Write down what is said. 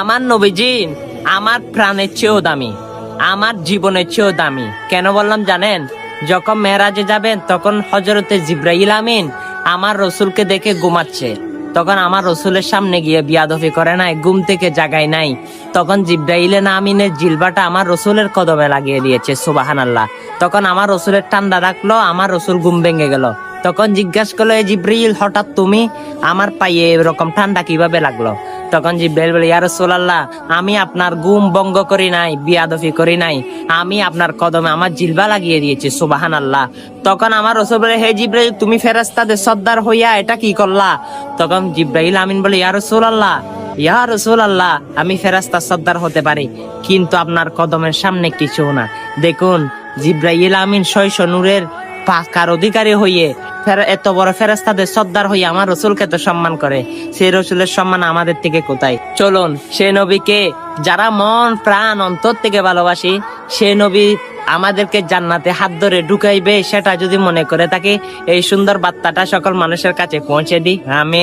আমার নবীজি আমার প্রাণের চেয়েও দামি, আমার জীবনের চেয়েও দামি। কেন বললাম জানেন? যখন মেরাজে যাবেন তখন হযরতে জিবরাইল আমিন আমার রসুলকে দেখে ঘুমাচ্ছে, তখন আমার রসুলের সামনে গিয়ে বিয়াদফি করে নাই, ঘুম থেকে জাগায় নাই। তখন জিবরাইলে না আমিনের জিলবাটা আমার রসুলের কদমে লাগিয়ে দিয়েছে, সুবহানাল্লাহ। তখন আমার রসুলের ঠান্ডা রাখলো, আমার রসুল ঘুম ভেঙে গেল। তখন জিজ্ঞাসা করলো, জিবরাইল হঠাৎ তুমি আমার পায়ে এরকম ঠান্ডা কিভাবে লাগলো? তখন জিবরাইল বলে, ইয়া রাসূলুল্লাহ, আমি আপনার ঘুম ভঙ্গ করি নাই, বিয়াদফি করি নাই, আমি আপনার কদমে আমার জিলবা লাগিয়ে দিয়েছি, সুবহানাল্লাহ। তখন আমার রাসূল বলে, হে জিবরাইল, তুমি ফেরেশতাদের সর্দার হইয়া এটা কি করলা? তখন জিবরাইল আমিন বলে, ইয়া রাসূলুল্লাহ, ইয়া রাসূলুল্লাহ, আমি ফেরেশতার সর্দার হতে পারি, কিন্তু আপনার কদমের সামনে কিছু না। দেখুন, জিবরাইল আমিন 600 নূরের পাকার অধিকারী হইয়ে এত বড় ফেরেশতাদের সর্দার হয়ে আমার রসুলকে তো সম্মান করে, সেই রসুলের সম্মান আমাদের থেকে কোথায়? চলুন সে নবীকে যারা মন প্রাণ অন্তর থেকে ভালোবাসি, সে নবী আমাদেরকে জান্নাতে হাত ধরে ঢুকাইবে, সেটা যদি মনে করে থাকি, এই সুন্দর বার্তাটা সকল মানুষের কাছে পৌঁছে দিই। আমিন।